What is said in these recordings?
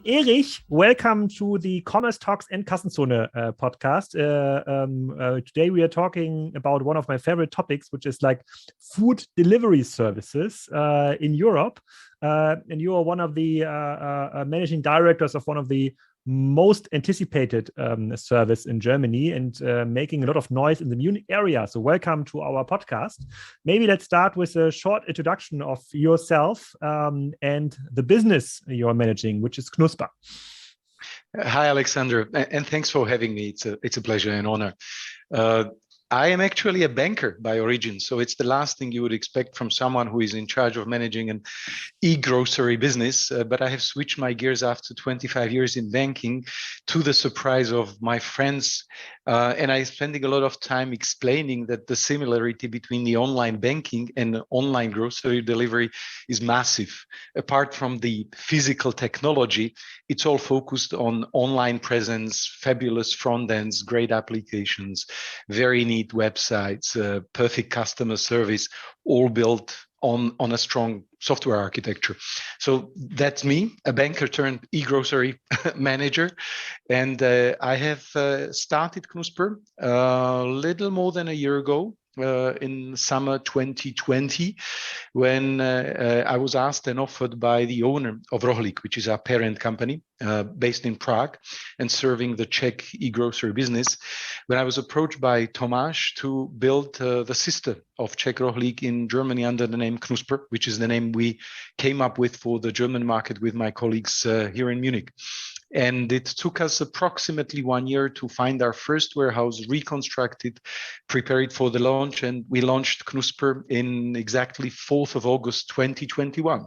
Erich, welcome to the Commerce Talks and Kassenzone podcast. Today we are talking about one of my favorite topics, which is like food delivery services in Europe. And you are one of the managing directors of one of the most anticipated service in Germany and making a lot of noise in the Munich area. So welcome to our podcast. Maybe let's start with a short introduction of yourself and the business you're managing, which is Knuspr. Hi, Alexander, and thanks for having me. It's a pleasure and honor. I am actually a banker by origin, so it's the last thing you would expect from someone who is in charge of managing an e-grocery business. But I have switched my gears after 25 years in banking to the surprise of my friends. And I'm spending a lot of time explaining that the similarity between the online banking and online grocery delivery is massive. Apart from the physical technology, it's all focused on online presence, fabulous front ends, great applications, very neat websites, perfect customer service, all built on a strong software architecture. So that's me, a banker turned e-grocery manager. And I have started Knuspr a little more than a year ago. In summer 2020, when I was asked and offered by the owner of Rohlik, which is our parent company based in Prague and serving the Czech e-grocery business, when I was approached by Tomáš to build the sister of Czech Rohlik in Germany under the name Knuspr, which is the name we came up with for the German market with my colleagues here in Munich. And it took us approximately 1 year to find our first warehouse, reconstructed, prepare it for the launch, and we launched Knuspr in exactly 4th of August, 2021.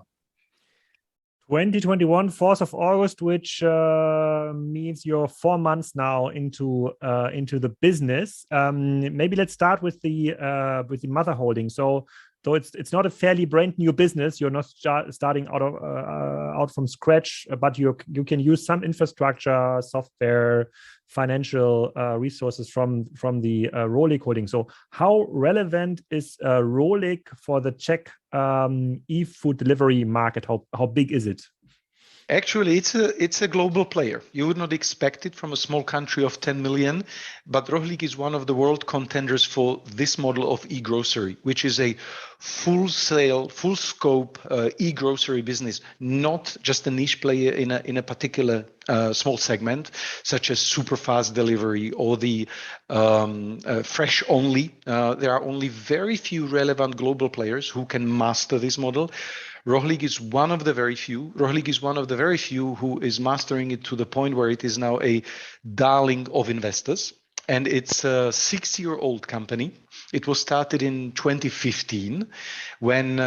2021, 4th of August, which means you're 4 months now into the business. Maybe let's start with the mother holding. So it's not a fairly brand new business. You're not starting out from scratch, but you can use some infrastructure, software, financial resources from the Rohlik holding. So how relevant is Rohlik for the Czech e-food delivery market? How big is it? Actually, it's a global player. You would not expect it from a small country of 10 million, but Rohlik is one of the world contenders for this model of e-grocery, which is a full scope e-grocery business, not just a niche player in a particular small segment, such as super fast delivery or the fresh only. There are only very few relevant global players who can master this model. Rohlik is one of the very few. Rohlik is one of the very few who is mastering it to the point where it is now a darling of investors. And it's a 6-year-old company. It was started in 2015 when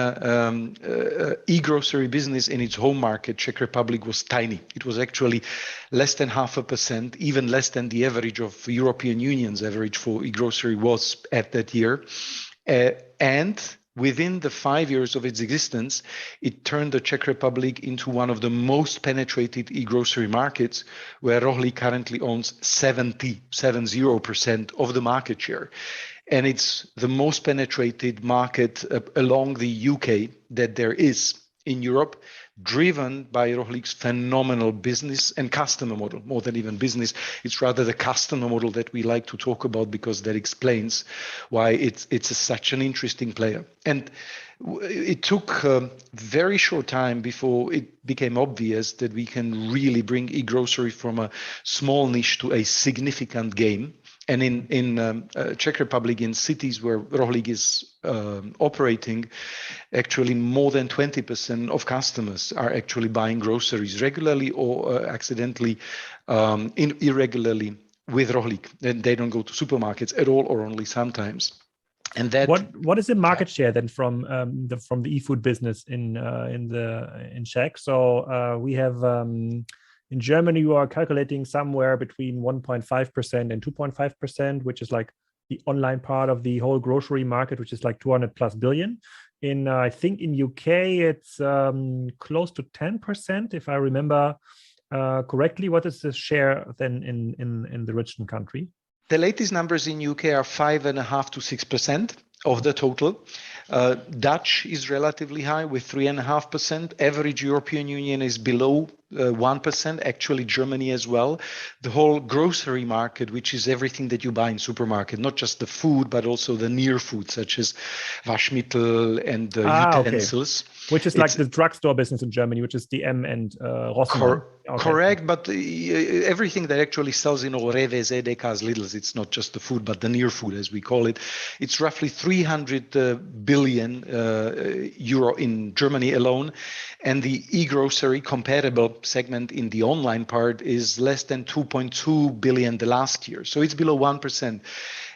e-grocery business in its home market, Czech Republic, was tiny. It was actually less than 0.5%, even less than the average of European Union's average for e-grocery was at that year. And within the 5 years of its existence, it turned the Czech Republic into one of the most penetrated e-grocery markets, where Rohlik currently owns 70% of the market share. And it's the most penetrated market along the UK that there is in Europe, driven by Rohlik's phenomenal business and customer model. More than even business, it's rather the customer model that we like to talk about, because that explains why it's such an interesting player. And it took a very short time before it became obvious that we can really bring e-grocery from a small niche to a significant game. And in Czech Republic, in cities where Rohlik is operating, actually more than 20% of customers are actually buying groceries regularly or accidentally, irregularly with Rohlik. And they don't go to supermarkets at all or only sometimes. And that what is the market share then from the e-food business in Czech? So we have. In Germany, you are calculating somewhere between 1.5% and 2.5%, which is like the online part of the whole grocery market, which is like 200+ billion. I think in UK, it's close to 10%, if I remember correctly. What is the share then in the Richmond country? The latest numbers in UK are 5.5% to 6% of the total. Dutch is relatively high with 3.5%. Average European Union is below 1%, actually Germany as well. The whole grocery market, which is everything that you buy in supermarket, not just the food, but also the near food, such as Waschmittel and utensils. Okay. Which is like the drugstore business in Germany, which is DM and Rossmann. Correct, but everything that actually sells in all Reves, Edekas, Lidls, it's not just the food, but the near food, as we call it. It's roughly 300 billion euro in Germany alone. And the e-grocery comparable segment in the online part is less than 2.2 billion the last year. So it's below 1%.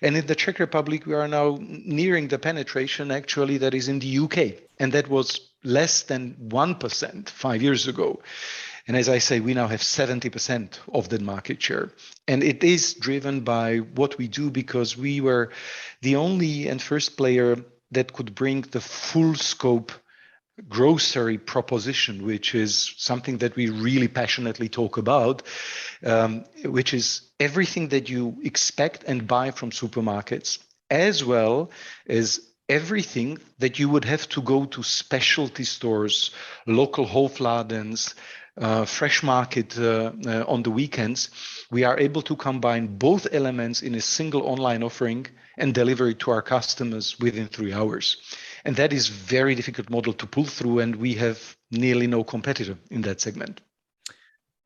And in the Czech Republic, we are now nearing the penetration actually that is in the UK. And that was less than 1% 5 years ago. And as I say, we now have 70% of the market share. And it is driven by what we do, because we were the only and first player that could bring the full scope grocery proposition, which is something that we really passionately talk about, which is everything that you expect and buy from supermarkets, as well as everything that you would have to go to specialty stores, local Hofladens, fresh market on the weekends. We are able to combine both elements in a single online offering and deliver it to our customers within 3 hours. And that is very difficult model to pull through, and we have nearly no competitor in that segment.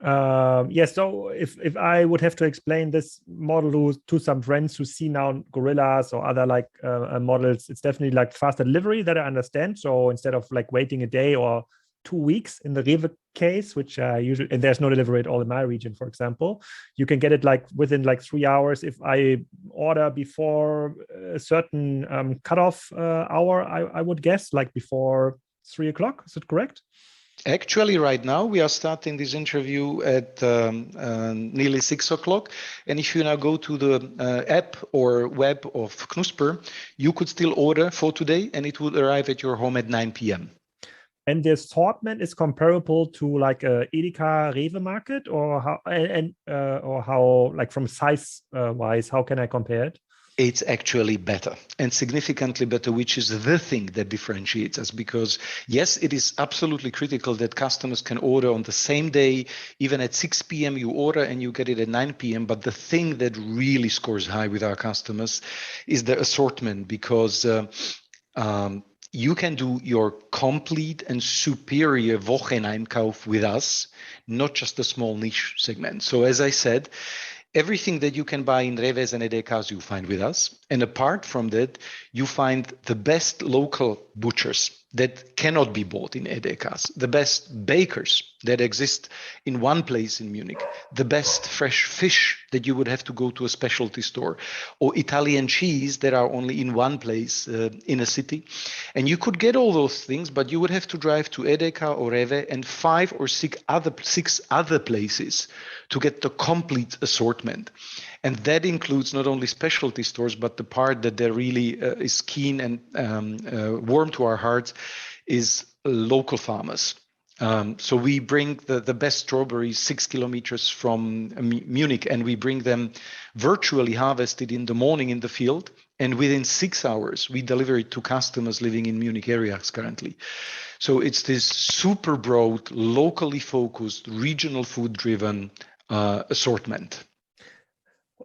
Yes, so if I would have to explain this model to some friends who see now gorillas or other like models, it's definitely like faster delivery that I understand. So instead of like waiting a day or 2 weeks in the Rewe case, which usually, and there's no delivery at all in my region, for example, you can get it like within like 3 hours. If I order before a certain cutoff hour, I would guess like before 3 o'clock. Is it correct? Actually, right now, we are starting this interview at nearly 6 o'clock. And if you now go to the app or web of Knuspr, you could still order for today, and it would arrive at your home at 9 p.m. And the assortment is comparable to like a Edeka Rewe market, or how, or how, like from size wise, how can I compare it? It's actually better, and significantly better, which is the thing that differentiates us. Because yes, it is absolutely critical that customers can order on the same day, even at 6 p.m. you order and you get it at 9 p.m. But the thing that really scores high with our customers is the assortment, because you can do your complete and superior Wocheneinkauf with us, not just a small niche segment. So as I said, everything that you can buy in Reves and Edekas, you find with us. And apart from that, you find the best local butchers that cannot be bought in Edekas, the best bakers that exist in one place in Munich, the best fresh fish that you would have to go to a specialty store, or Italian cheese that are only in one place in a city. And you could get all those things, but you would have to drive to Edeka or Rewe and 5 or 6 other places to get the complete assortment. And that includes not only specialty stores, but the part that there really is keen and warm to our hearts is local farmers. So we bring the best strawberries 6 kilometers from Munich, and we bring them virtually harvested in the morning in the field. And within 6 hours, we deliver it to customers living in Munich areas currently. So it's this super broad, locally focused, regional food driven assortment.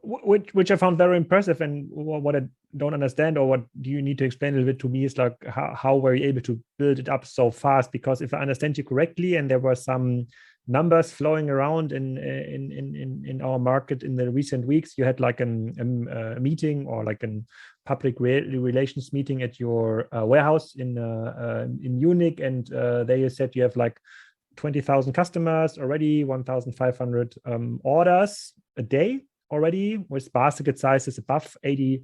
Which I found very impressive, and what I don't understand, or what do you need to explain a little bit to me, is like how were you able to build it up so fast? Because if I understand you correctly, and there were some numbers flowing around in our market in the recent weeks, you had like a meeting or like a public relations meeting at your warehouse in Munich, and there you said you have like 20,000 customers already, 1,500 orders a day already, with basket sizes above 80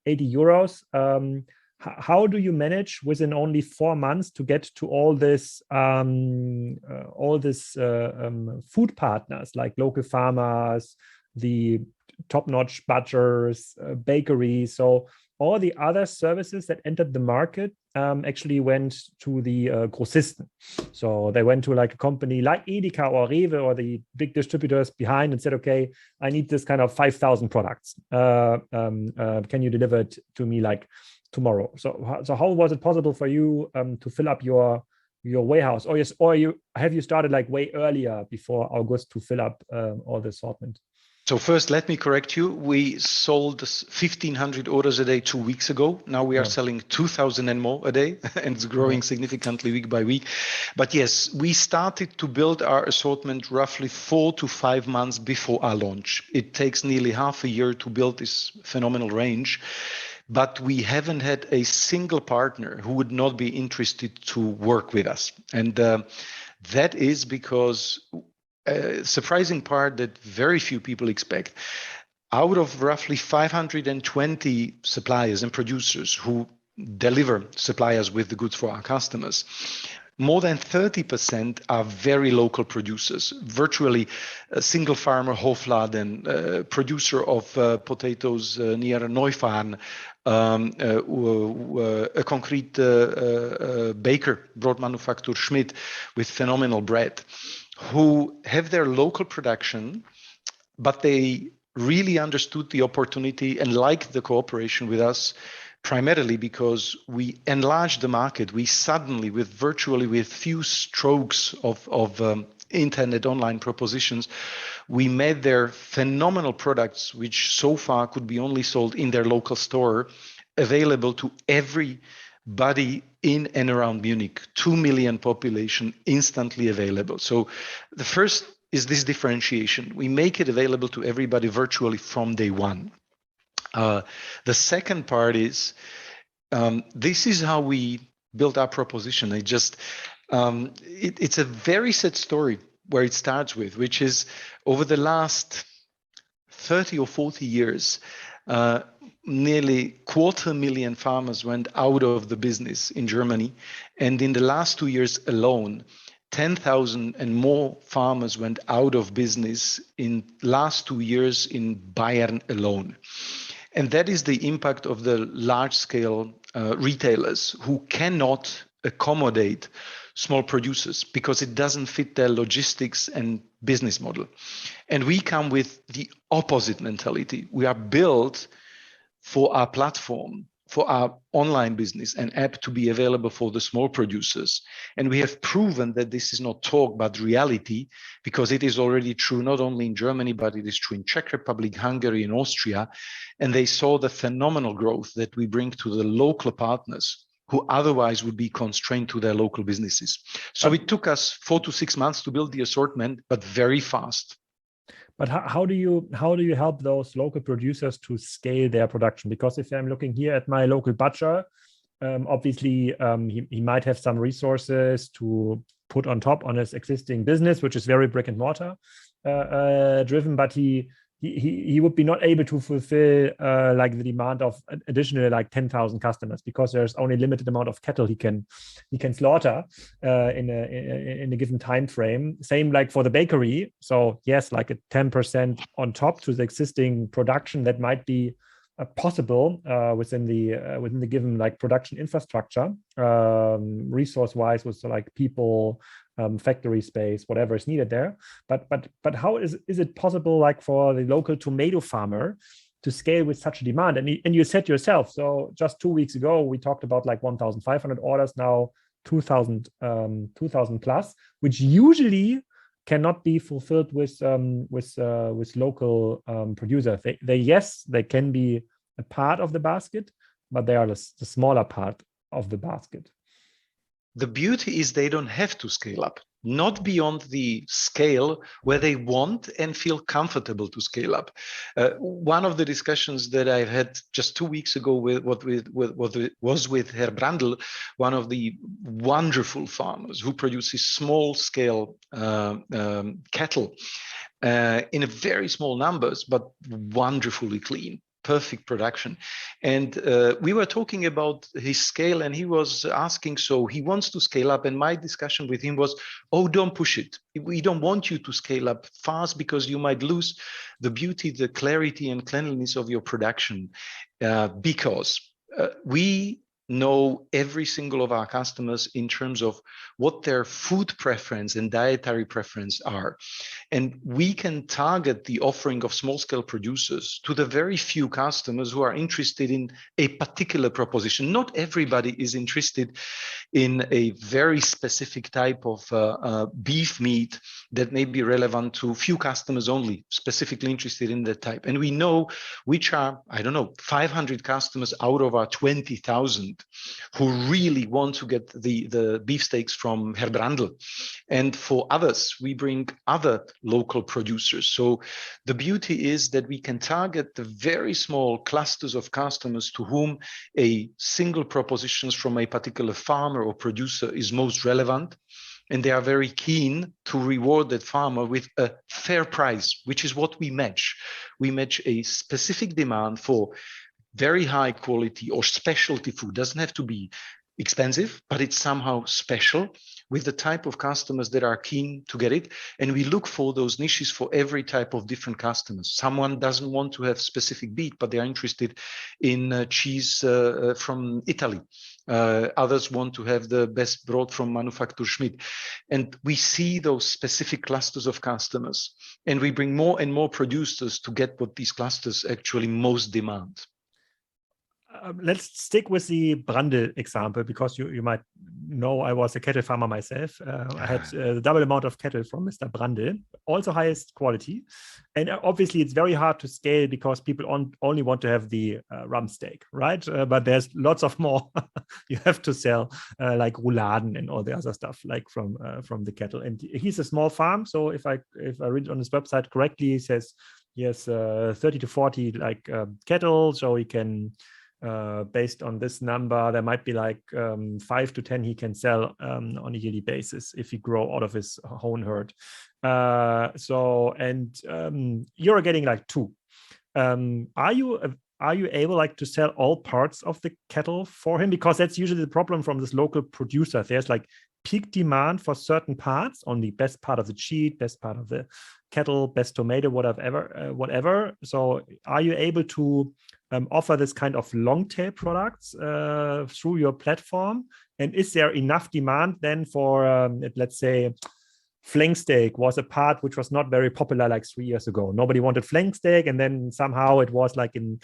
euros. How do you manage within only 4 months to get to all this food partners, like local farmers, the top-notch butchers, bakeries? So all the other services that entered the market actually went to the grossisten. So they went to like a company like Edeka or Rewe or the big distributors behind and said, okay, I need this kind of 5,000 products. Can you deliver it to me like tomorrow? So how was it possible for you to fill up your your warehouse, or yes, or have you started like way earlier before August to fill up all the assortment? So first, let me correct you. We sold 1,500 orders a day 2 weeks ago. Now we are selling 2,000 and more a day, and it's growing significantly week by week. But yes, we started to build our assortment roughly 4 to 5 months before our launch. It takes nearly half a year to build this phenomenal range. But we haven't had a single partner who would not be interested to work with us. And that is because a surprising part that very few people expect. Out of roughly 520 suppliers and producers who deliver suppliers with the goods for our customers, more than 30% are very local producers, virtually a single farmer, Hofladen, producer of potatoes near Neufahren, a concrete baker, broad manufacturer Schmidt, with phenomenal bread, who have their local production, but they really understood the opportunity and liked the cooperation with us, primarily because we enlarged the market. We suddenly, with few strokes of internet online propositions, we made their phenomenal products, which so far could be only sold in their local store, available to everybody in and around Munich. 2 million population instantly available. So the first is this differentiation. We make it available to everybody virtually from day one. The second part is, this is how we built our proposition. It's a very sad story where it starts with, which is over the last 30 or 40 years, nearly 250,000 farmers went out of the business in Germany. And in the last 2 years alone, 10,000 and more farmers went out of business in last 2 years in Bayern alone. And that is the impact of the large-scale retailers who cannot accommodate small producers because it doesn't fit their logistics and business model. And we come with the opposite mentality. We are built for our platform, for our online business and app to be available for the small producers. And we have proven that this is not talk, but reality, because it is already true, not only in Germany, but it is true in Czech Republic, Hungary, and Austria. And they saw the phenomenal growth that we bring to the local partners who otherwise would be constrained to their local businesses. So it took us 4 to 6 months to build the assortment, but very fast. But how do you help those local producers to scale their production? Because if I'm looking here at my local butcher, obviously he might have some resources to put on top on his existing business, which is very brick and mortar driven, but he would be not able to fulfill like the demand of additional like 10,000 customers because there's only limited amount of cattle he can slaughter in a given time frame. Same like for the bakery. So yes, like a 10% on top to the existing production that might be possible within the given like production infrastructure, resource wise, with like people, factory space, whatever is needed there. But how is it possible like for the local tomato farmer to scale with such a demand? And you said yourself, so just 2 weeks ago we talked about like 1,500 orders, now 2,000 plus, which usually cannot be fulfilled with local producers. They can be a part of the basket, but they are the smaller part of the basket. The beauty is they don't have to scale up, not beyond the scale where they want and feel comfortable to scale up. One of the discussions that I've had just 2 weeks ago was with Herr Brandl, one of the wonderful farmers who produces small-scale cattle in a very small numbers, but wonderfully clean. Perfect production. And we were talking about his scale and he was asking, so he wants to scale up. And my discussion with him was, oh, don't push it. We don't want you to scale up fast because you might lose the beauty, the clarity and cleanliness of your production because we know every single of our customers in terms of what their food preference and dietary preference are. And we can target the offering of small-scale producers to the very few customers who are interested in a particular proposition. Not everybody is interested in a very specific type of beef meat that may be relevant to few customers only, specifically interested in that type. And we know which are, 500 customers out of our 20,000 who really want to get the beefsteaks from Herr Brandl. And for others, we bring other local producers. So the beauty is that we can target the very small clusters of customers to whom a single propositions from a particular farmer or producer is most relevant. And they are very keen to reward that farmer with a fair price, which is what we match. We match a specific demand for very high quality or specialty food. Doesn't have to be expensive, but it's somehow special, with the type of customers that are keen to get it. And we look for those niches for every type of different customers. Someone doesn't want to have specific beef, but they're interested in cheese from Italy. Others want to have the best broad from Manufaktur Schmidt. And we see those specific clusters of customers, and we bring more and more producers to get what these clusters actually most demand. Let's stick with the Brandl example, because you might know I was a cattle farmer myself. I had the double amount of cattle from Mr. Brandl, also highest quality. And obviously it's very hard to scale because people only want to have the rump steak, right? But there's lots of more you have to sell, like rouladen and all the other stuff, like from the cattle. And he's a small farm. So if I read on his website correctly, he says he has 30 to 40 cattle, so he can, based on this number, there might be like 5 to 10 he can sell on a yearly basis if he grow out of his own herd. You're getting like 2. Are you able to sell all parts of the cattle for him? Because that's usually the problem from this local producer. There's like peak demand for certain parts, on the best part of the cheese, best part of the cattle, best tomato, whatever. So are you able to offer this kind of long tail products through your platform? And is there enough demand then for, let's say, flank steak was a part which was not very popular like 3 years ago. Nobody wanted flank steak, and then somehow it was like in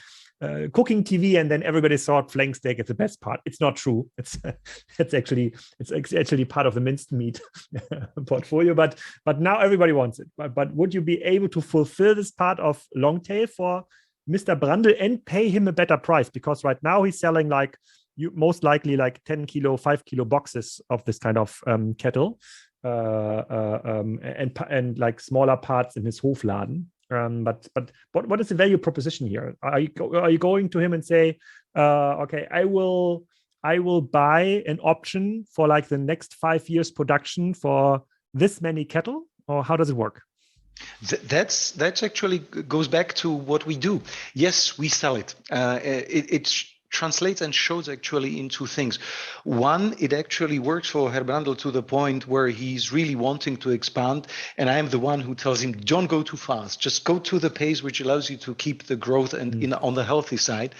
cooking TV, and then everybody thought flank steak is the best part. It's not true. It's actually part of the minced meat portfolio, but now everybody wants it. But would you be able to fulfill this part of long tail for Mr. Brandl and pay him a better price? Because right now he's selling most likely 10 kilo, 5 kilo boxes of this kind of cattle. And like smaller parts in his Hofladen. But what is the value proposition here? Are you going to him and say, okay, I will buy an option for like the next 5 years production for this many cattle, or how does it work? That's actually goes back to what we do. Yes, we sell it. It's translates and shows actually in 2 things. One, it actually works for Herr Brandl to the point where he's really wanting to expand, and I am the one who tells him, don't go too fast, just go to the pace which allows you to keep the growth and on the healthy side.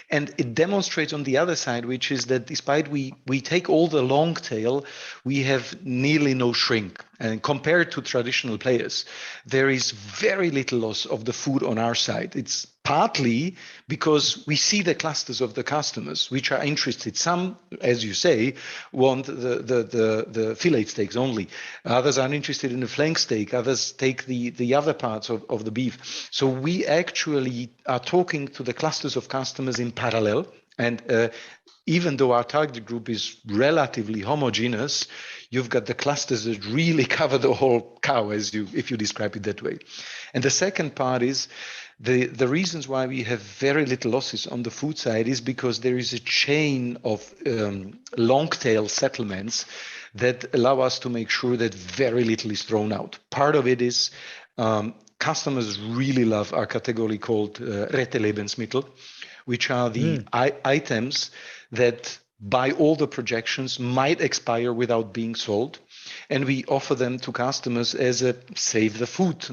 And it demonstrates on the other side, which is that despite we take all the long tail, we have nearly no shrink. And compared to traditional players, there is very little loss of the food on our side. It's partly because we see the clusters of the customers which are interested. Some, as you say, want the fillet steaks only. Others are interested in the flank steak. Others take the other parts of the beef. So we actually are talking to the clusters of customers in parallel. And even though our target group is relatively homogeneous, you've got the clusters that really cover the whole cow, if you describe it that way. And the second part is the reasons why we have very little losses on the food side is because there is a chain of long tail settlements that allow us to make sure that very little is thrown out. Part of it is customers really love our category called Rette Lebensmittel, which are the items that by all the projections might expire without being sold. and we offer them to customers as a save the food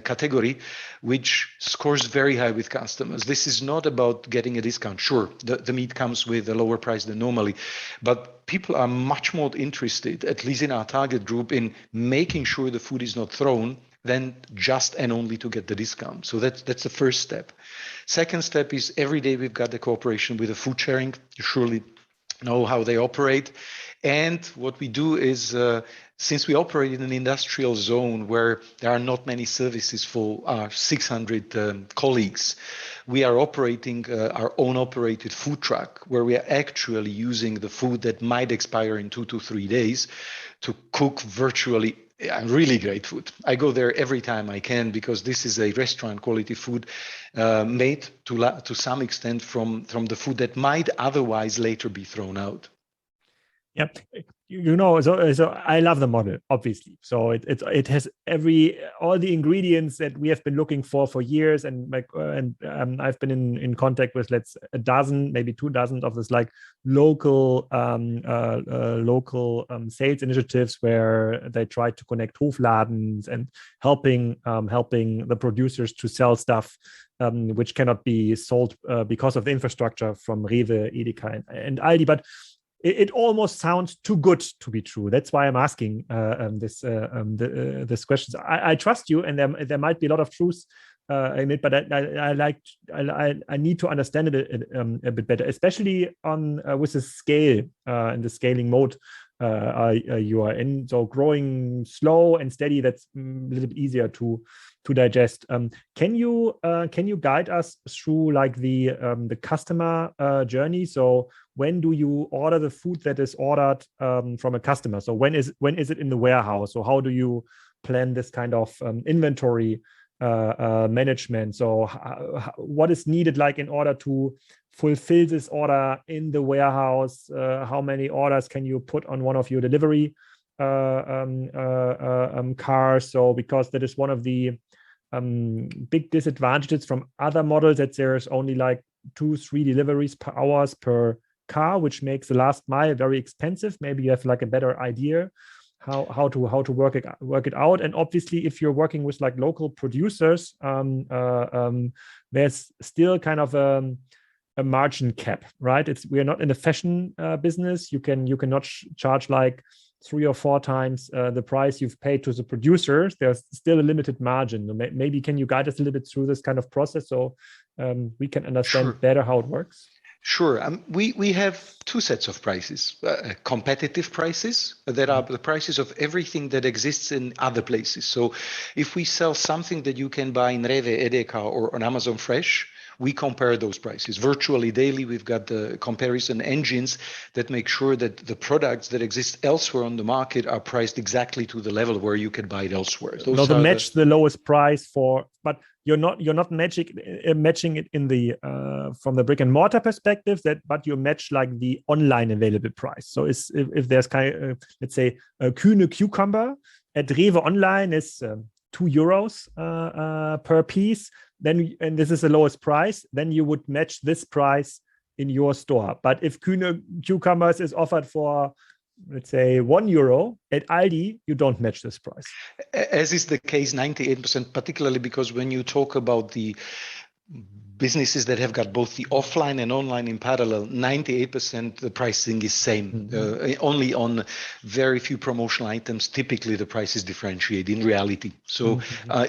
category, which scores very high with customers. This is not about getting a discount. Sure, the meat comes with a lower price than normally, but people are much more interested, at least in our target group, in making sure the food is not thrown than just and only to get the discount. So that's the first step. Second step is every day we've got the cooperation with the food sharing. You surely know how they operate. And what we do is, since we operate in an industrial zone where there are not many services for our 600 colleagues, we are operating our own operated food truck, where we are actually using the food that might expire in 2 to 3 days to cook virtually really great food. I go there every time I can because this is a restaurant quality food made to some extent from the food that might otherwise later be thrown out. Yeah, so I love the model, obviously. So it has all the ingredients that we have been looking for years, and I've been in contact with a dozen, maybe 2 dozen of this local sales initiatives where they try to connect Hofladens and helping the producers to sell stuff which cannot be sold because of the infrastructure from Rewe, Edeka, and Aldi, but it almost sounds too good to be true. That's why I'm asking this question. I trust you, and there might be a lot of truth in it, but I need to understand it a bit better, especially with the scale and the scaling mode you are in. So growing slow and steady, that's a little bit easier to digest. Can you guide us through the customer journey? So when do you order the food that is ordered from a customer? So when is it in the warehouse? So how do you plan this kind of inventory management? So what is needed in order to fulfill this order in the warehouse? How many orders can you put on one of your delivery cars? So because that is one of the big disadvantages from other models, that there's only 2-3 deliveries per hours per car, which makes the last mile very expensive. Maybe you have a better idea how to work it out. And obviously, if you're working with local producers, there's still kind of a margin cap, right? We're not in the fashion business. You cannot charge 3 or 4 times the price you've paid to the producers. There's still a limited margin. Maybe can you guide us a little bit through this kind of process so we can understand better how it works? Sure. We have 2 sets of prices. Competitive prices that are the prices of everything that exists in other places. So if we sell something that you can buy in Rewe, Edeka, or on Amazon Fresh, we compare those prices. Virtually daily, we've got the comparison engines that make sure that the products that exist elsewhere on the market are priced exactly to the level where you can buy it elsewhere. Those match the lowest price but you're not matching it in the from the brick and mortar perspective, but you match the online available price. So if there's let's say a Kühne cucumber at Rewe online is €2 per piece, and this is the lowest price, then you would match this price in your store. But if Kühne cucumbers is offered for, let's say, €1 at Aldi, you don't match this price. As is the case 98%, particularly because when you talk about the businesses that have got both the offline and online in parallel, 98% the pricing is same. Only on very few promotional items, typically the price is differentiated in reality. So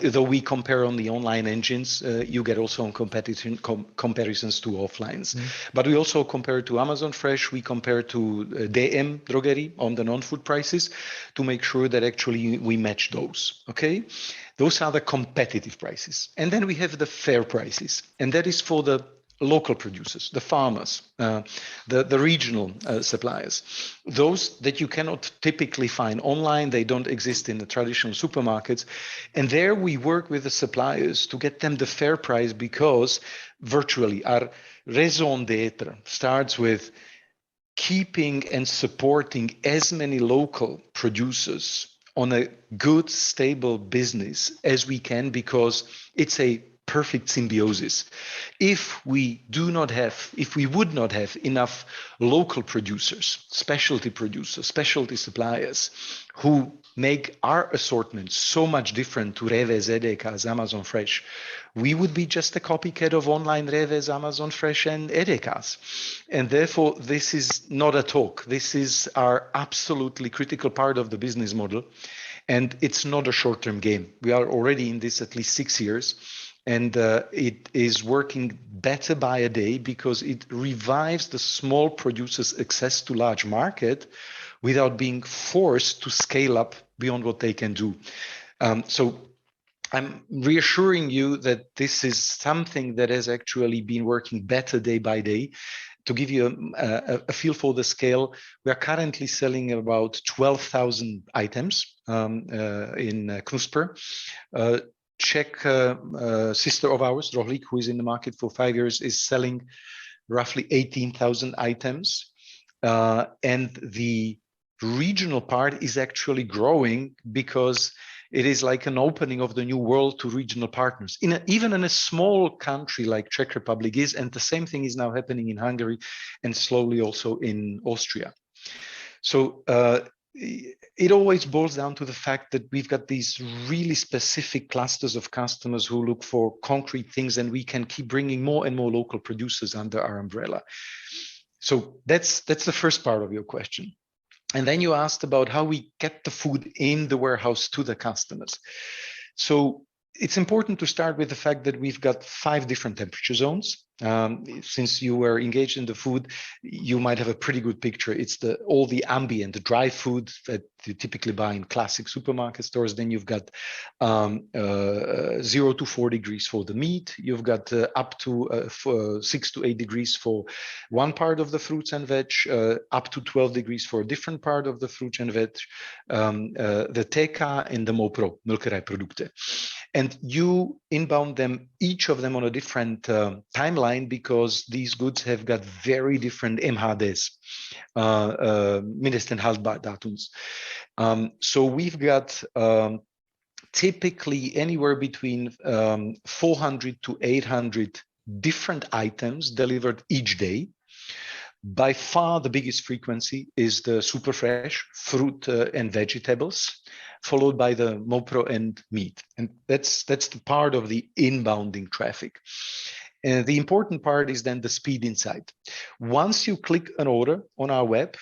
though we compare on the online engines, you get also on comparisons to offlines. But we also compare to Amazon Fresh, we compare to DM Drogerie on the non-food prices to make sure that actually we match those. Okay. Those are the competitive prices. And then we have the fair prices. And that is for the local producers, the farmers, the regional suppliers, those that you cannot typically find online. They don't exist in the traditional supermarkets. And there we work with the suppliers to get them the fair price, because virtually our raison d'etre starts with keeping and supporting as many local producers on a good, stable business as we can, because it's a perfect symbiosis. If we would not have enough local producers, specialty suppliers who make our assortment so much different to Rewe's, Edeka's, Amazon Fresh, we would be just a copycat of online Rewe's, Amazon Fresh, and Edeka's. And therefore, this is not a talk. This is our absolutely critical part of the business model. And it's not a short-term game. We are already in this at least 6 years. And it is working better by a day because it revives the small producers' access to large market without being forced to scale up beyond what they can do. So I'm reassuring you that this is something that has actually been working better day by day. To give you a feel for the scale, we are currently selling about 12,000 items in Knuspr. Czech sister of ours, Rohlík, who is in the market for 5 years, is selling roughly 18,000 items. And the regional part is actually growing because it is like an opening of the new world to regional partners. Even in a small country like Czech Republic is, and the same thing is now happening in Hungary and slowly also in Austria. So it always boils down to the fact that we've got these really specific clusters of customers who look for concrete things, and we can keep bringing more and more local producers under our umbrella. So that's the first part of your question. And then you asked about how we get the food in the warehouse to the customers. So it's important to start with the fact that we've got 5 different temperature zones. Since you were engaged in the food, you might have a pretty good picture. It's all the ambient, the dry food that you typically buy in classic supermarket stores. Then you've got 0 to 4 degrees for the meat. You've got up to 6 to 8 degrees for one part of the fruits and veg, up to 12 degrees for a different part of the fruits and veg, the TK and the MOPRO, Mälkereiprodukte. And you inbound them, each of them on a different timeline, because these goods have got very different MHDs, Mindesthaltbardatums. So we've got typically anywhere between 400 to 800 different items delivered each day. By far, the biggest frequency is the super fresh fruit and vegetables, followed by the MOPRO and meat. And that's the part of the inbounding traffic. The important part is then the speed inside. Once you click an order on our web,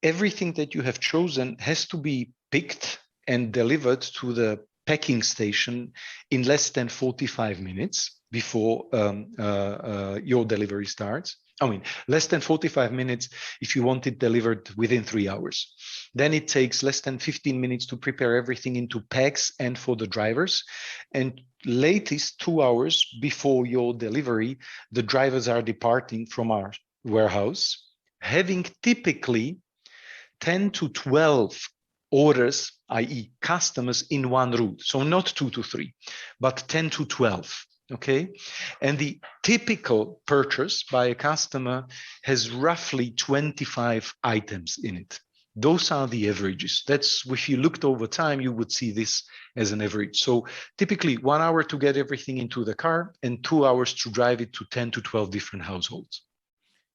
everything that you have chosen has to be picked and delivered to the packing station in less than 45 minutes before your delivery starts. I mean, less than 45 minutes if you want it delivered within 3 hours. Then it takes less than 15 minutes to prepare everything into packs and for the drivers. And latest 2 hours before your delivery, the drivers are departing from our warehouse, having typically 10 to 12 orders, i.e. customers in one route. So not 2 to 3, but 10 to 12. Okay, and the typical purchase by a customer has roughly 25 items in it. Those are the averages. That's, if you looked over time, you would see this as an average. So typically 1 hour to get everything into the car and 2 hours to drive it to 10 to 12 different households.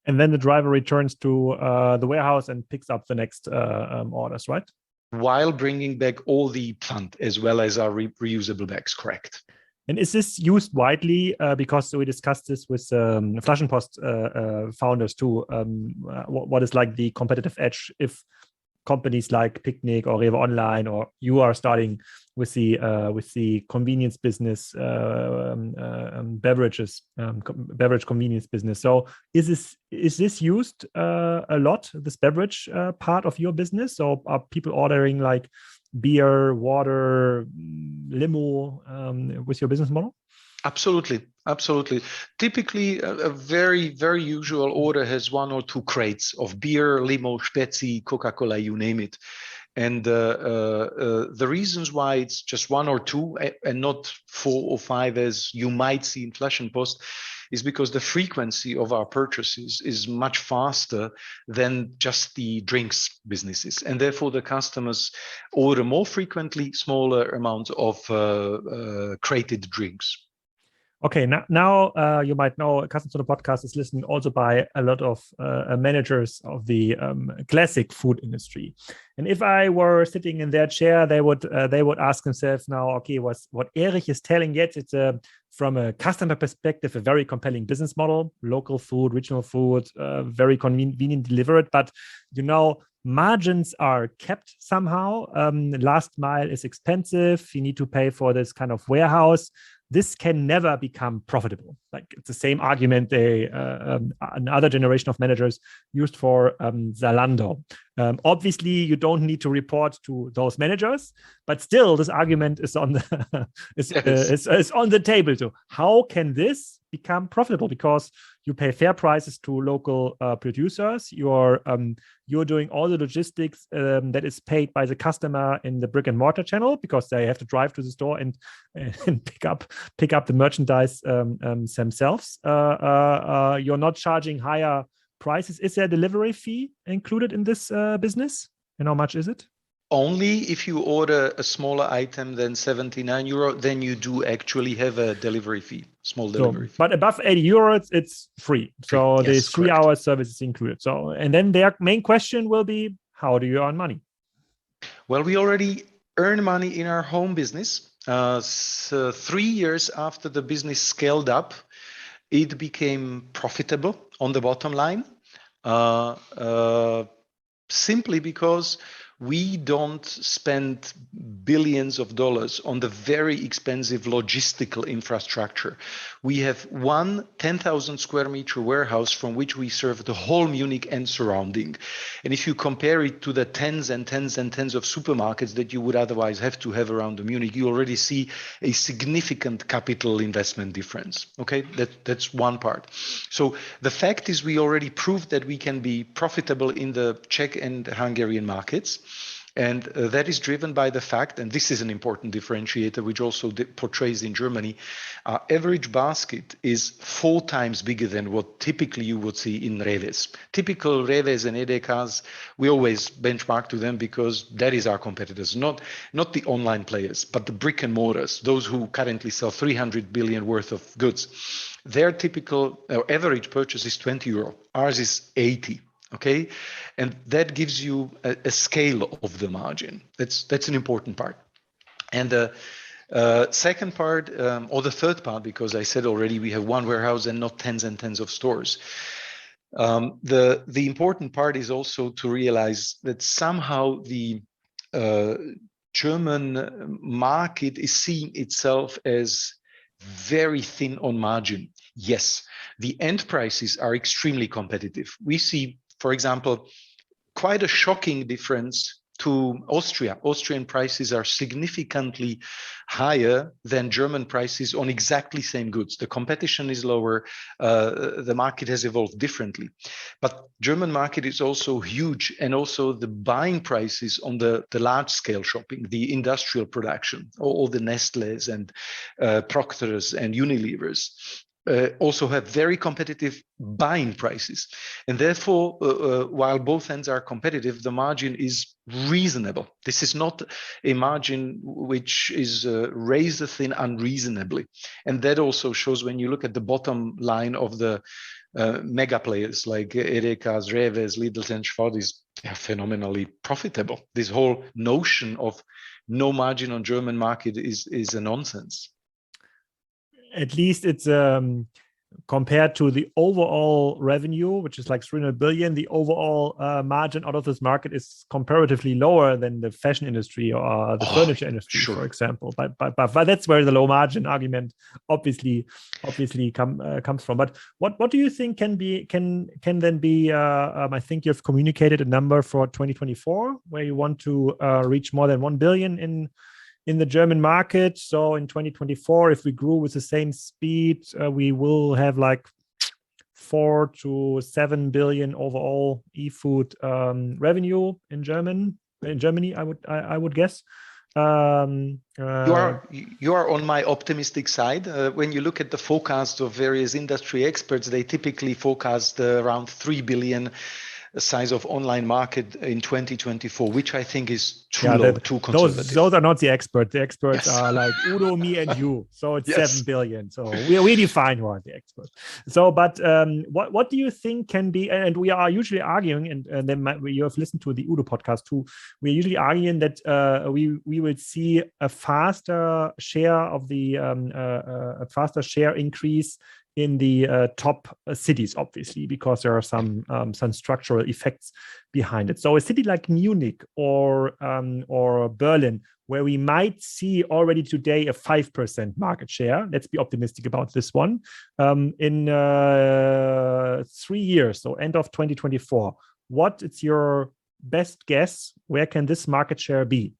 And then the driver returns to the warehouse and picks up the next orders, right? While bringing back all the pfand as well as our reusable bags, correct. And is this used widely? Because we discussed this with Flaschenpost founders too. What is like the competitive edge if companies like Picnic or Rewe Online, or you are starting with the convenience business, beverage convenience business. So is this used a lot, this beverage part of your business? So are people ordering like beer, water, limo with your business model? Absolutely. Typically, a very, very usual order has 1 or 2 crates of beer, limo, Spezi, Coca-Cola, you name it. And the reasons why it's just 1 or 2 and not 4 or 5 as you might see in Flaschenpost is because the frequency of our purchases is much faster than just the drinks businesses. And therefore, the customers order more frequently, smaller amounts of crated drinks. Okay, now you might know Kassenzone podcast is listened also by a lot of managers of the classic food industry. And if I were sitting in their chair, they would ask themselves now, okay, what Erich is telling, yet it's from a customer perspective a very compelling business model, local food, regional food, very convenient delivered, but margins are kept somehow. Last mile is expensive. You need to pay for this kind of warehouse. This can never become profitable. Like it's the same argument another generation of managers used for Zalando. Obviously, you don't need to report to those managers, but still, this argument is on the is on the table too. How can this become profitable? Because you pay fair prices to local producers. You're doing all the logistics that is paid by the customer in the brick and mortar channel because they have to drive to the store and pick up the merchandise themselves. You're not charging higher prices. Is there a delivery fee included in this business? And how much is it? Only if you order a smaller item than €79, then you do actually have a delivery fee, small delivery fee. But above €80, it's free. So the 3 hour service is included. So, and then their main question will be, how do you earn money? Well, we already earn money in our home business. So 3 years after the business scaled up, it became profitable on the bottom line, simply because we don't spend billions of dollars on the very expensive logistical infrastructure. We have one 10,000 square meter warehouse from which we serve the whole Munich and surrounding. And if you compare it to the tens and tens and tens of supermarkets that you would otherwise have to have around the Munich, you already see a significant capital investment difference. Okay, that's one part. So the fact is we already proved that we can be profitable in the Czech and Hungarian markets. And that is driven by the fact, and this is an important differentiator, which also portrays in Germany, our average basket is 4 times bigger than what typically you would see in Reves. Typical Reves and Edekas, we always benchmark to them because that is our competitors, not the online players, but the brick and mortars, those who currently sell 300 billion worth of goods. Their typical or average purchase is €20. Ours is 80. Okay, and that gives you a scale of the margin. That's an important part. And the second part, or the third part, because I said already we have one warehouse and not tens and tens of stores. The important part is also to realize that somehow the German market is seeing itself as very thin on margin. Yes, the end prices are extremely competitive. We see, for example, quite a shocking difference to Austria. Austrian prices are significantly higher than German prices on exactly same goods. The competition is lower. The market has evolved differently. But German market is also huge, and also the buying prices on the large scale shopping, the industrial production, all the Nestles and Proctors and Unilevers. Also have very competitive buying prices. And therefore, while both ends are competitive, the margin is reasonable. This is not a margin which is razor thin unreasonably. And that also shows when you look at the bottom line of the mega players like Edekas, Reves, Lidl, and Schwadis, they are phenomenally profitable. This whole notion of no margin on German market is a nonsense. At least it's compared to the overall revenue, which is like 300 billion, the overall margin out of this market is comparatively lower than the fashion industry or the furniture industry, for example. But that's where the low margin argument obviously comes from. But what do you think can then be? I think you've communicated a number for 2024 where you want to reach more than 1 billion in the German market. So in 2024, if we grew with the same speed, we will have like 4 to 7 billion overall e-food revenue in Germany, I would guess. You are on my optimistic side. When you look at the forecast of various industry experts, they typically forecast around 3 billion size of online market in 2024, which I think is too low, too conservative. Those are not the experts. The experts Yes. are like Udo, me, and you. So it's Yes. 7 billion. So we define who are the experts. So, but what do you think can be? And we are usually arguing, and then you have listened to the Udo podcast too. We're usually arguing that we will see a faster share of the a faster share increase in the top cities, obviously, because there are some structural effects behind it. So a city like Munich or Berlin, where we might see already today a 5% market share, let's be optimistic about this one, in 3 years, so end of 2024, what is your best guess? Where can this market share be?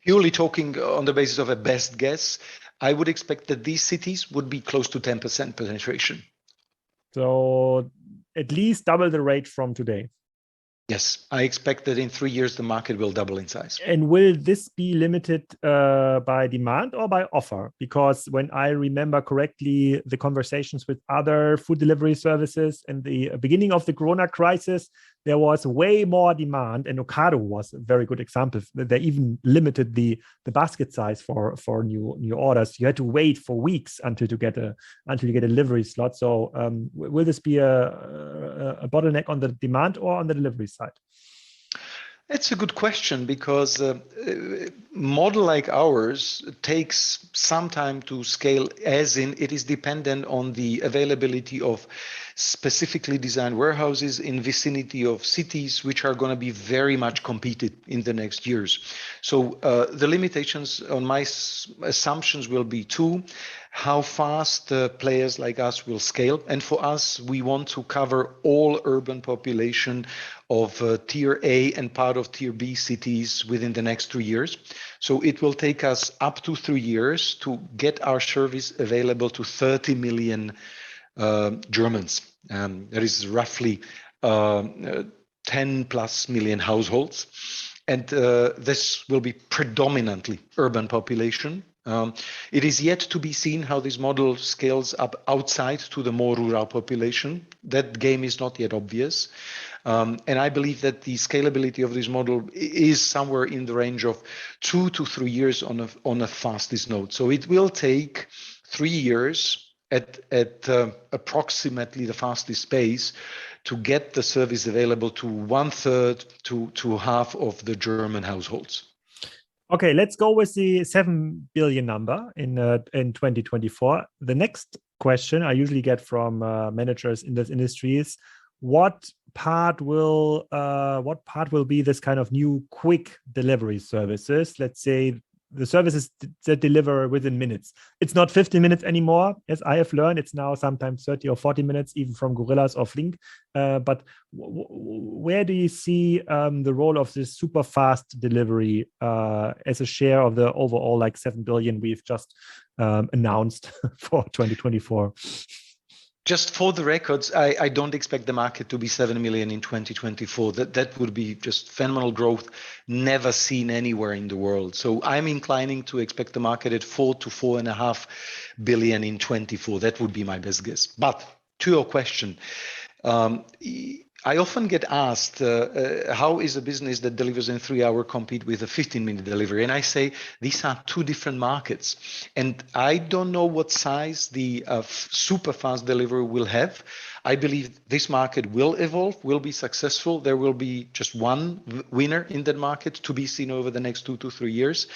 Purely talking on the basis of a best guess, I would expect that these cities would be close to 10% penetration. So at least double the rate from today. Yes, I expect that in 3 years, the market will double in size. And will this be limited by demand or by offer? Because when I remember correctly, the conversations with other food delivery services in the beginning of the Corona crisis, there was way more demand, and Ocado was a very good example. They even limited the basket size for new orders. You had to wait for weeks until you get a delivery slot. So will this be a bottleneck on the demand or on the delivery side? It's a good question, because a model like ours takes some time to scale, as in it is dependent on the availability of specifically designed warehouses in vicinity of cities, which are going to be very much competed in the next years. So the limitations on my assumptions will be two: how fast players like us will scale. And for us, we want to cover all urban population of tier A and part of tier B cities within the next 3 years. So it will take us up to 3 years to get our service available to 30 million Germans. That is roughly 10 plus million households. And this will be predominantly urban population. It is yet to be seen how this model scales up outside to the more rural population. That game is not yet obvious. And I believe that the scalability of this model is somewhere in the range of 2 to 3 years on a fastest node. So it will take 3 years at approximately the fastest pace to get the service available to 1/3 to half of the German households. Okay, let's go with the 7 billion number in 2024. The next question I usually get from managers in this industry is, what part will be this kind of new quick delivery services? Let's say the services that deliver within minutes. It's not 15 minutes anymore, as I have learned. It's now sometimes 30 or 40 minutes, even from Gorillas or Flink. But where do you see the role of this super fast delivery as a share of the overall like 7 billion we've just announced for 2024? Just for the records, I don't expect the market to be 7 million in 2024. That would be just phenomenal growth, never seen anywhere in the world. So I'm inclining to expect the market at 4 to 4.5 billion in 24. That would be my best guess. But to your question, I often get asked, how is a business that delivers in 3 hours compete with a 15-minute delivery? And I say, these are two different markets. And I don't know what size the super fast delivery will have. I believe this market will evolve, will be successful. There will be just one winner in that market to be seen over the next 2 to 3 years.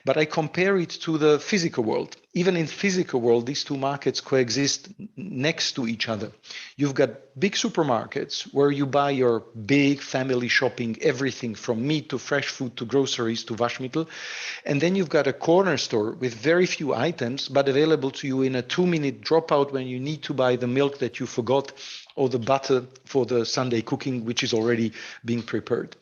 But I compare it to the physical world. Even in physical world, these two markets coexist next to each other. You've got big supermarkets where you buy your big family shopping, everything from meat to fresh food to groceries to Waschmittel. And then you've got a corner store with very few items, but available to you in a 2-minute dropout when you need to buy the milk that you forgot or the butter for the Sunday cooking, which is already being prepared.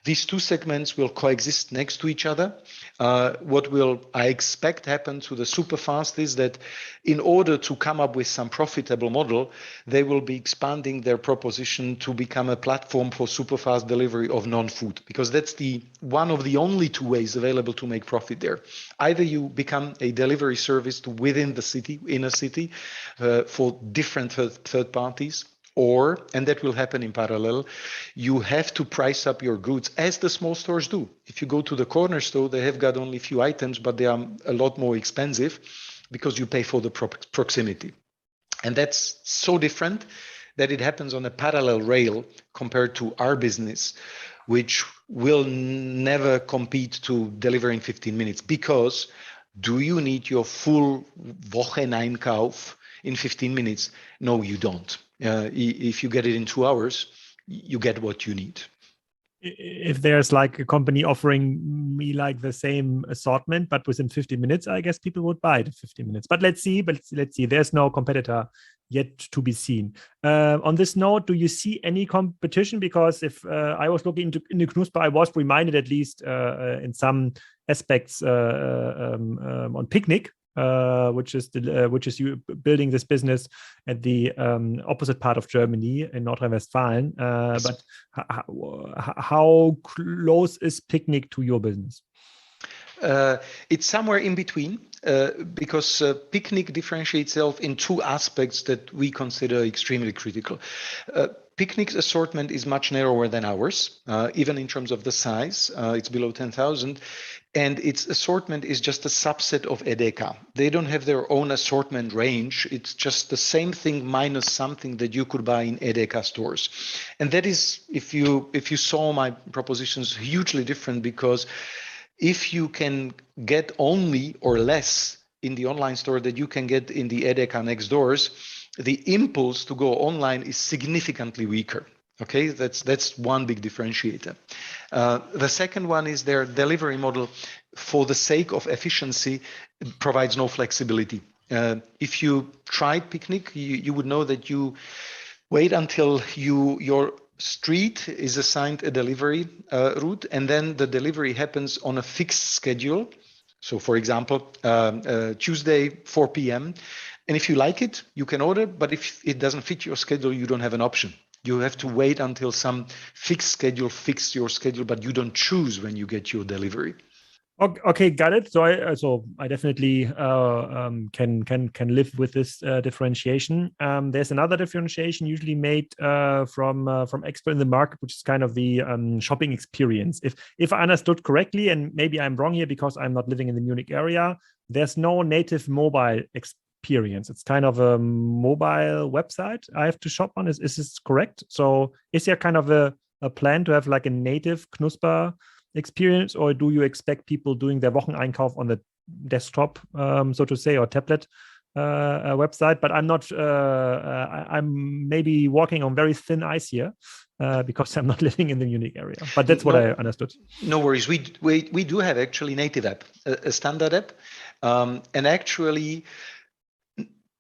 These two segments will coexist next to each other. What will I expect happen to the super fast is that in order to come up with some profitable model, they will be expanding their proposition to become a platform for super fast delivery of non-food, because that's the one of the only two ways available to make profit there. Either you become a delivery service to within the city, in a city, for different third parties, Or, and that will happen in parallel, you have to price up your goods as the small stores do. If you go to the corner store, they have got only a few items, but they are a lot more expensive because you pay for the proximity. And that's so different that it happens on a parallel rail compared to our business, which will never compete to deliver in 15 minutes. Because do you need your full Wocheneinkauf in 15 minutes? No, you don't. If you get it in 2 hours, you get what you need. If there's like a company offering me like the same assortment, but within 15 minutes, I guess people would buy it in 15 minutes. But let's see. There's no competitor yet to be seen. On this note, do you see any competition? Because if I was looking into Knuspr, I was reminded at least in some aspects on Pünktlich, which is you building this business at the opposite part of Germany in Nordrhein-Westfalen. Yes. But how close is Pünktlich to your business? It's somewhere in between, because Pünktlich differentiates itself in two aspects that we consider extremely critical. Pünktlich's assortment is much narrower than ours, even in terms of the size. It's below 10,000. And its assortment is just a subset of Edeka. They don't have their own assortment range. It's just the same thing minus something that you could buy in Edeka stores. And that is, if you saw my propositions, hugely different, because if you can get only or less in the online store that you can get in the Edeka next doors, the impulse to go online is significantly weaker. Okay, that's one big differentiator. The second one is their delivery model, for the sake of efficiency, provides no flexibility. If you tried Pünktlich, you would know that you wait until your street is assigned a delivery route, and then the delivery happens on a fixed schedule. So, for example, Tuesday, 4 p.m. And if you like it, you can order. But if it doesn't fit your schedule, you don't have an option. You have to wait until some fixed schedule fixes your schedule, but you don't choose when you get your delivery. Okay, got it. So I definitely can live with this differentiation. There's another differentiation usually made from expert in the market, which is kind of the shopping experience. If I understood correctly, and maybe I'm wrong here because I'm not living in the Munich area, there's no native mobile experience. It's kind of a mobile website I have to shop on. Is this correct? So is there kind of a plan to have like a native Knuspr experience, or do you expect people doing their Wocheneinkauf on the desktop, so to say, or tablet website? But I'm not. I'm maybe walking on very thin ice here because I'm not living in the Munich area. But that's what I understood. No worries. We do have actually native app, a standard app, and actually,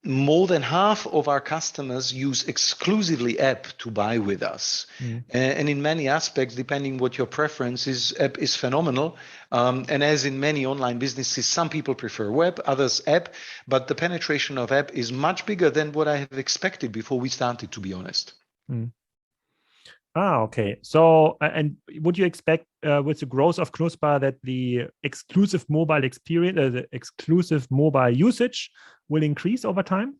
more than half of our customers use exclusively app to buy with us. And in many aspects, depending what your preference is, app is phenomenal. And as in many online businesses, some people prefer web, others app, but the penetration of app is much bigger than what I have expected before we started, to be honest. Okay. So, and would you expect with the growth of Knuspr that the exclusive mobile experience, the exclusive mobile usage will increase over time?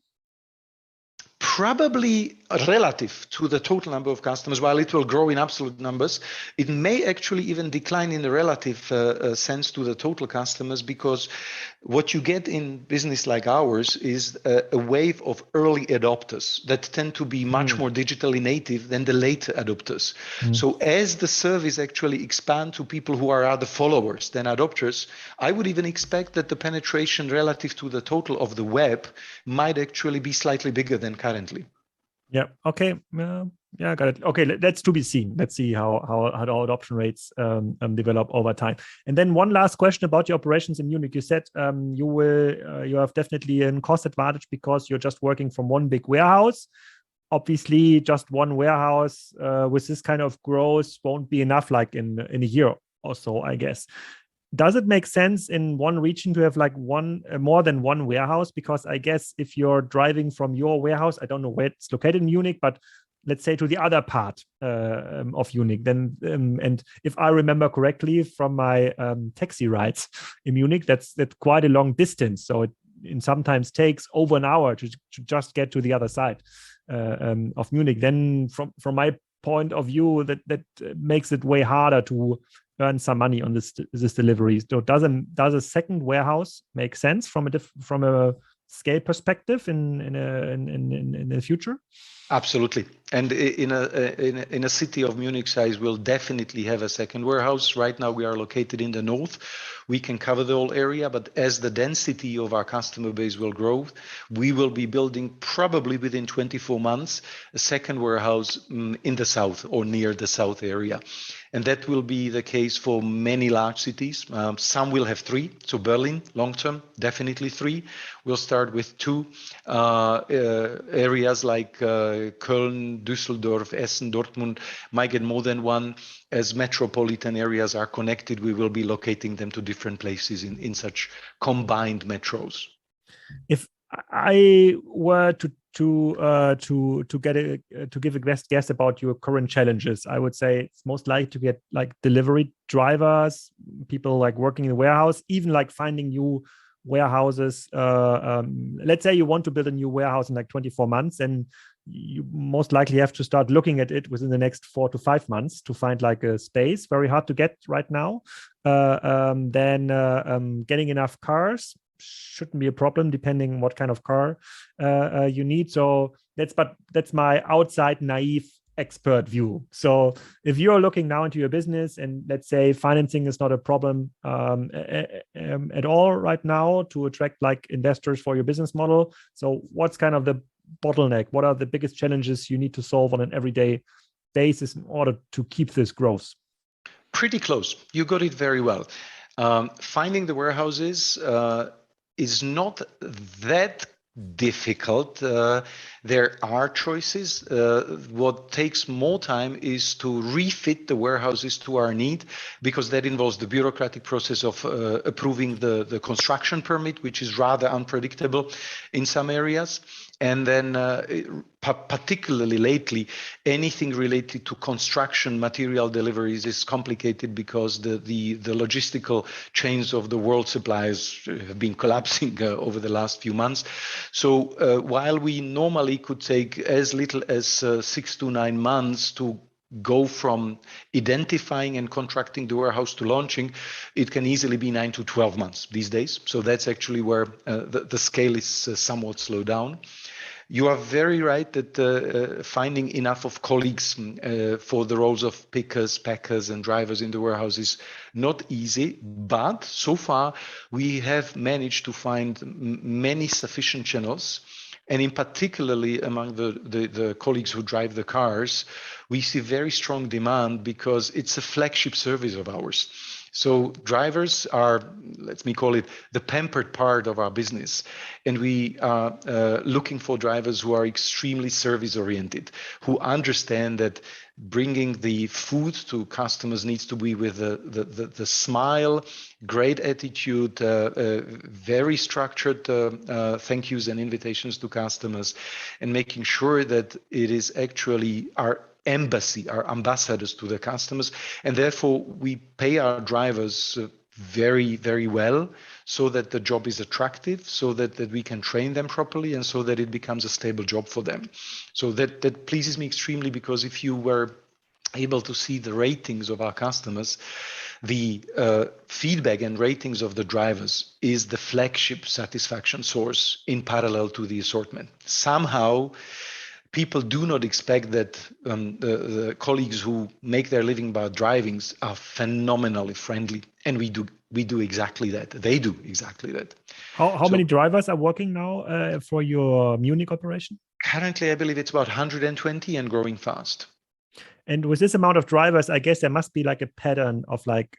Probably relative to the total number of customers, while it will grow in absolute numbers, it may actually even decline in the relative sense to the total customers, because what you get in business like ours is a wave of early adopters that tend to be much more digitally native than the later adopters. So as the service actually expand to people who are rather followers than adopters, I would even expect that the penetration relative to the total of the web might actually be slightly bigger than currently. Yeah. Okay. Yeah, got it. Okay, that's to be seen. Let's see how the adoption rates develop over time. And then one last question about your operations in Munich. You said you have definitely a cost advantage because you're just working from one big warehouse. Obviously, just one warehouse with this kind of growth won't be enough, like in a year or so, I guess. Does it make sense in one region to have like more than one warehouse? Because I guess if you're driving from your warehouse, I don't know where it's located in Munich, but let's say to the other part of Munich, then and if I remember correctly from my taxi rides in Munich, that's quite a long distance. So it sometimes takes over an hour to just get to the other side. of Munich, then from my point of view, that makes it way harder to earn some money on this delivery. So does a second warehouse make sense from a scale perspective in the future? Absolutely. And in a city of Munich size, we'll definitely have a second warehouse. Right now, we are located in the north. We can cover the whole area, but as the density of our customer base will grow, we will be building probably within 24 months a second warehouse in the south or near the south area. And that will be the case for many large cities. Some will have 3. So Berlin, long term, definitely 3. We'll start with 2 areas like Köln, Düsseldorf, Essen, Dortmund might get more than 1. As metropolitan areas are connected, we will be locating them to different places in such combined metros. If I were to give a best guess about your current challenges, I would say it's most likely to get like delivery drivers, people like working in the warehouse, even like finding new warehouses. Let's say you want to build a new warehouse in like 24 months, and you most likely have to start looking at it within the next 4 to 5 months to find like a space. Very hard to get right now. Then getting enough cars shouldn't be a problem, depending what kind of car you need. So that's my outside naive expert view. So if you're looking now into your business and let's say financing is not a problem at all right now to attract like investors for your business model, so what's kind of the bottleneck? What are the biggest challenges you need to solve on an everyday basis in order to keep this growth? Pretty close. You got it very well. Finding the warehouses is not that difficult. There are choices. What takes more time is to refit the warehouses to our need, because that involves the bureaucratic process of approving the construction permit, which is rather unpredictable in some areas. And then particularly lately, anything related to construction material deliveries is complicated because the logistical chains of the world suppliers have been collapsing over the last few months. So while we normally could take as little as 6 to 9 months to go from identifying and contracting the warehouse to launching, it can easily be 9 to 12 months these days. So that's actually where the scale is somewhat slowed down. You are very right that finding enough of colleagues for the roles of pickers, packers, and drivers in the warehouse is not easy. But so far, we have managed to find many sufficient channels. And in particularly among the colleagues who drive the cars, we see very strong demand because it's a flagship service of ours. So drivers are, let me call it, the pampered part of our business. And we are looking for drivers who are extremely service oriented, who understand that bringing the food to customers needs to be with the smile, great attitude, very structured thank yous and invitations to customers, and making sure that it is actually our embassy, our ambassadors to the customers. And therefore, we pay our drivers very, very well so that the job is attractive, so that we can train them properly, and so that it becomes a stable job for them. So that pleases me extremely, because if you were able to see the ratings of our customers, the feedback and ratings of the drivers is the flagship satisfaction source in parallel to the assortment. Somehow, people do not expect that the colleagues who make their living by driving are phenomenally friendly, and we do exactly that. They do exactly that. How many drivers are working now for your Munich operation? Currently, I believe it's about 120 and growing fast. And with this amount of drivers, I guess there must be like a pattern of like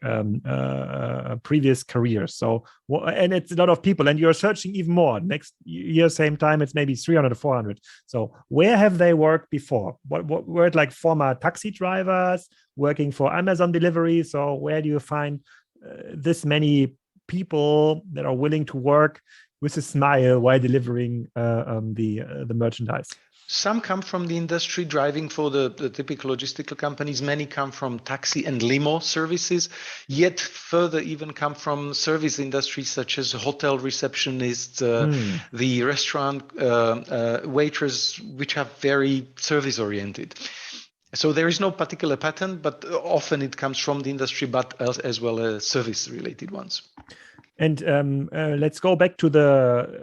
previous careers. So, and it's a lot of people, and you're searching even more. Next year, same time, it's maybe 300 or 400. So where have they worked before? What were it like former taxi drivers working for Amazon delivery? So where do you find this many people that are willing to work with a smile while delivering the merchandise? Some come from the industry driving for the typical logistical companies. Many come from taxi and limo services. Yet further even come from service industries such as hotel receptionists, the restaurant waiters, which are very service oriented. So there is no particular pattern, but often it comes from the industry, but as well as service related ones. And let's go back to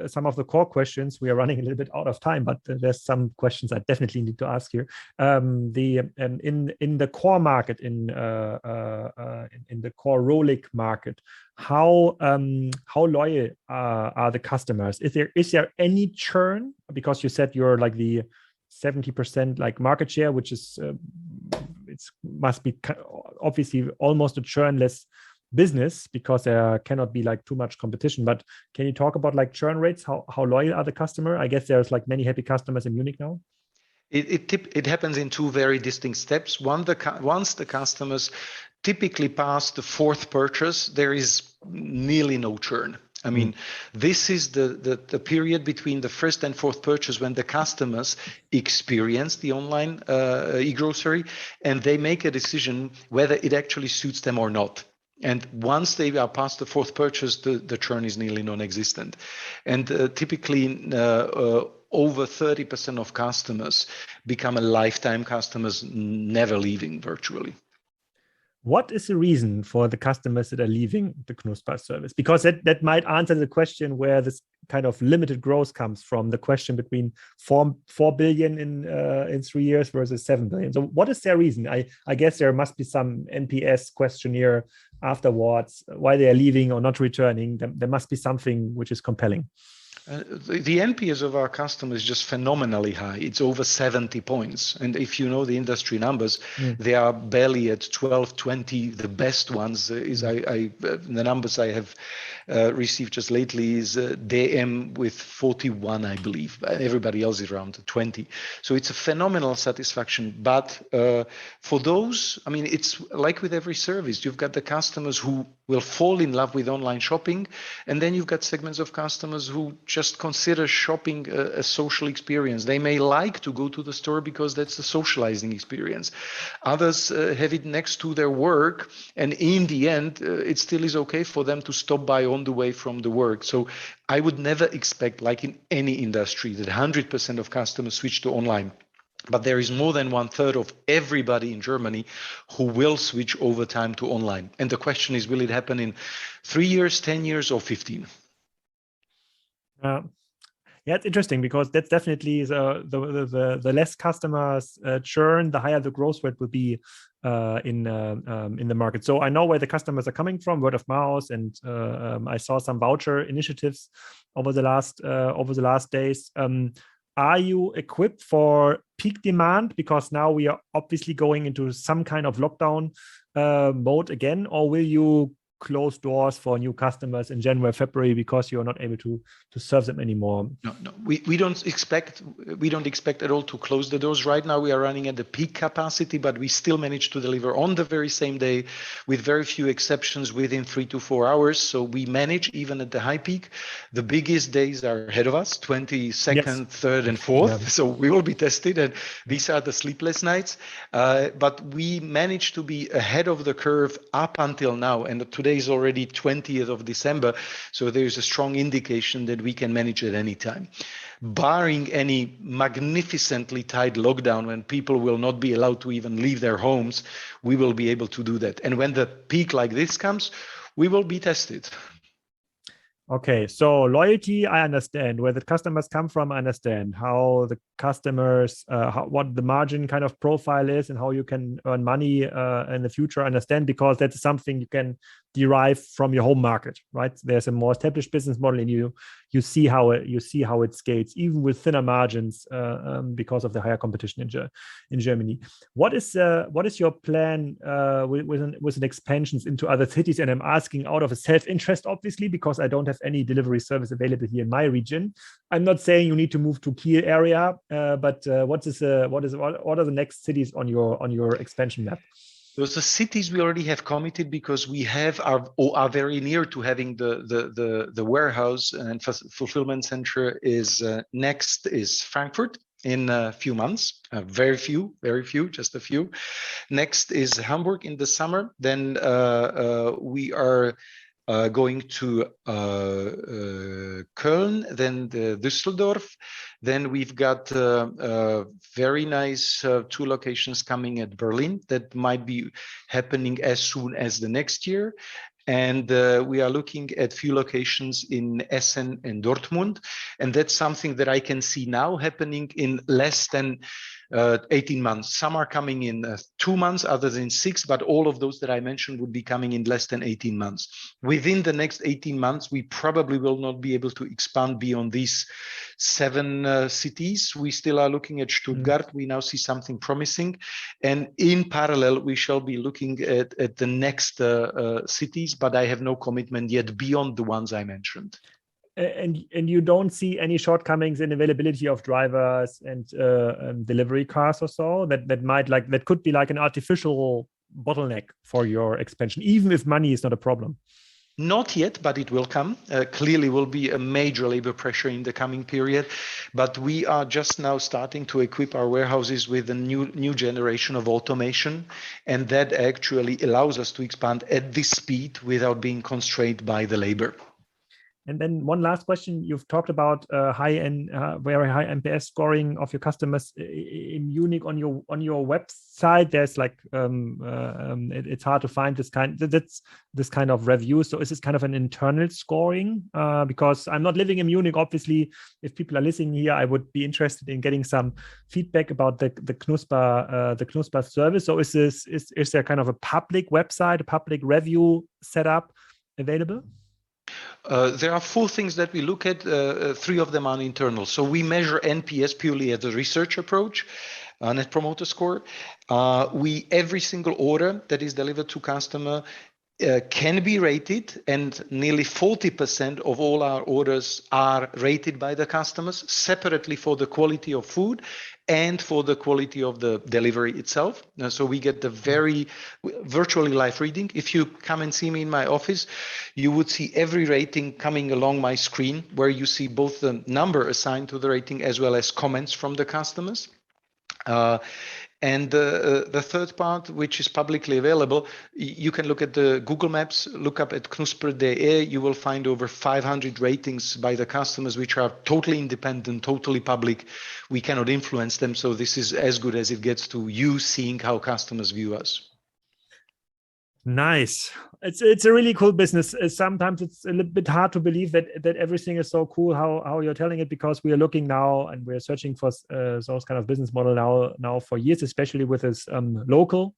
some of the core questions. We are running a little bit out of time, but there's some questions I definitely need to ask here. In the core market, in the core Rolik market, how loyal are the customers? Is there any churn? Because you said you're like the 70% like market share, which is it must be obviously almost a churnless business because there cannot be like too much competition. But can you talk about like churn rates? How loyal are the customer? I guess there's like many happy customers in Munich now. It happens in two very distinct steps. Once the customers typically pass the fourth purchase, there is nearly no churn. I mean, this is the period between the first and fourth purchase when the customers experience the online e-grocery and they make a decision whether it actually suits them or not. And once they are past the fourth purchase, the churn is nearly non-existent. And typically over 30% of customers become a lifetime customers, never leaving virtually. What is the reason for the customers that are leaving the Knuspr service? Because that might answer the question where this kind of limited growth comes from, the question between 4 billion in 3 years versus 7 billion. So what is their reason? I guess there must be some NPS questionnaire afterwards, why they are leaving or not returning. There must be something which is compelling. The NPS of our customers is just phenomenally high. It's over 70 points. And if you know the industry numbers, they are barely at 12, 20. The best ones the numbers I have received just lately is DM with 41, I believe. Everybody else is around 20. So it's a phenomenal satisfaction. But for those, I mean, it's like with every service. You've got the customers who will fall in love with online shopping. And then you've got segments of customers who just consider shopping a social experience. They may like to go to the store because that's a socializing experience. Others have it next to their work. And in the end, it still is okay for them to stop by on the way from the work. So I would never expect, like in any industry, that 100% of customers switch to online. But there is more than 1/3 of everybody in Germany who will switch over time to online. And the question is, will it happen in 3 years, 10 years, or 15? Yeah, it's interesting because that's definitely the less customers churn, the higher the growth rate will be in the market. So I know where the customers are coming from, word of mouth, and I saw some voucher initiatives over the last days. Are you equipped for peak demand? Because now we are obviously going into some kind of lockdown mode again, or will you close doors for new customers in January, February because you're not able to serve them anymore? No, we don't expect at all to close the doors. Right now we are running at the peak capacity, but we still manage to deliver on the very same day with very few exceptions within 3 to 4 hours. So we manage even at the high peak. The biggest days are ahead of us, 22nd, yes. 3rd and 4th. Yeah. So we will be tested, and these are the sleepless nights. But we managed to be ahead of the curve up until now. And today is already 20th of December. So there's a strong indication that we can manage at any time. Barring any magnificently tight lockdown when people will not be allowed to even leave their homes, we will be able to do that. And when the peak like this comes, we will be tested. Okay, so loyalty, I understand. Where the customers come from, I understand. How the customers, what the margin kind of profile is and how you can earn money in the future, I understand, because that's something you can derive from your home market, right? There's a more established business model and you see how it scales, even with thinner margins because of the higher competition in Germany. What is your plan with an expansions into other cities? And I'm asking out of a self-interest, obviously, because I don't have any delivery service available here in my region. I'm not saying you need to move to Kiel area, but what are the next cities on your expansion map? Those are cities we already have committed because we are very near to having the warehouse and fulfillment center is next is Frankfurt. in a few months, very few, just a few. Next is Hamburg in the summer. Then we are going to Köln, then Düsseldorf. Then we've got very nice 2 locations coming at Berlin that might be happening as soon as the next year. And we are looking at few locations in Essen and Dortmund. And that's something that I can see now happening in less than 18 months. Some are coming in 2 months, others in 6, but all of those that I mentioned would be coming in less than 18 months. Within the next 18 months, we probably will not be able to expand beyond these 7 cities. We still are looking at Stuttgart. We now see something promising. And in parallel, we shall be looking at the next cities, but I have no commitment yet beyond the ones I mentioned. And you don't see any shortcomings in availability of drivers and delivery cars or so that could be like an artificial bottleneck for your expansion, even if money is not a problem? Not yet, but it will come. Clearly will be a major labor pressure in the coming period, but we are just now starting to equip our warehouses with a new generation of automation, and that actually allows us to expand at this speed without being constrained by the labor. And then one last question. You've talked about high-end, very high NPS scoring of your customers in Munich on your website. There's like it's hard to find this kind of review. So is this kind of an internal scoring? Because I'm not living in Munich. Obviously, if people are listening here, I would be interested in getting some feedback about the Knuspr service. So is there kind of a public website, a public review setup available? There are 4 things that we look at. 3 of them are internal. So we measure NPS purely as a research approach, Net Promoter Score. Every single order that is delivered to customer can be rated, and nearly 40% of all our orders are rated by the customers separately for the quality of food and for the quality of the delivery itself. So we get the very virtually live reading. If you come and see me in my office, you would see every rating coming along my screen, where you see both the number assigned to the rating as well as comments from the customers. And the third part, which is publicly available, you can look at the Google Maps, look up at Knuspr.de. You will find over 500 ratings by the customers, which are totally independent, totally public. We cannot influence them. So this is as good as it gets to you seeing how customers view us. Nice. It's a really cool business. Sometimes it's a little bit hard to believe that everything is so cool how you're telling it, because we are looking now and we're searching for those kind of business model now for years, especially with this local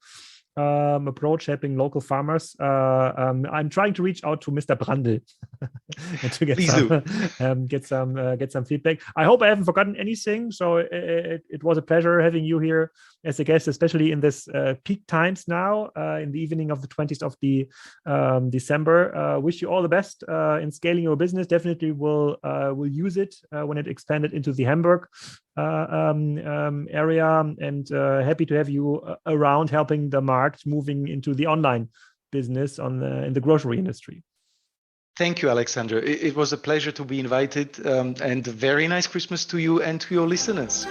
approach, helping local farmers. I'm trying to reach out to Mr. Brandl and to get some feedback. I hope I haven't forgotten anything. So it was a pleasure having you here as a guest, especially in this peak times now, in the evening of the 20th of December. Wish you all the best in scaling your business. Definitely will use it when it expanded into the Hamburg area, and happy to have you around helping the market moving into the online business in the grocery industry. Thank you, Alexander. It was a pleasure to be invited, and a very nice Christmas to you and to your listeners.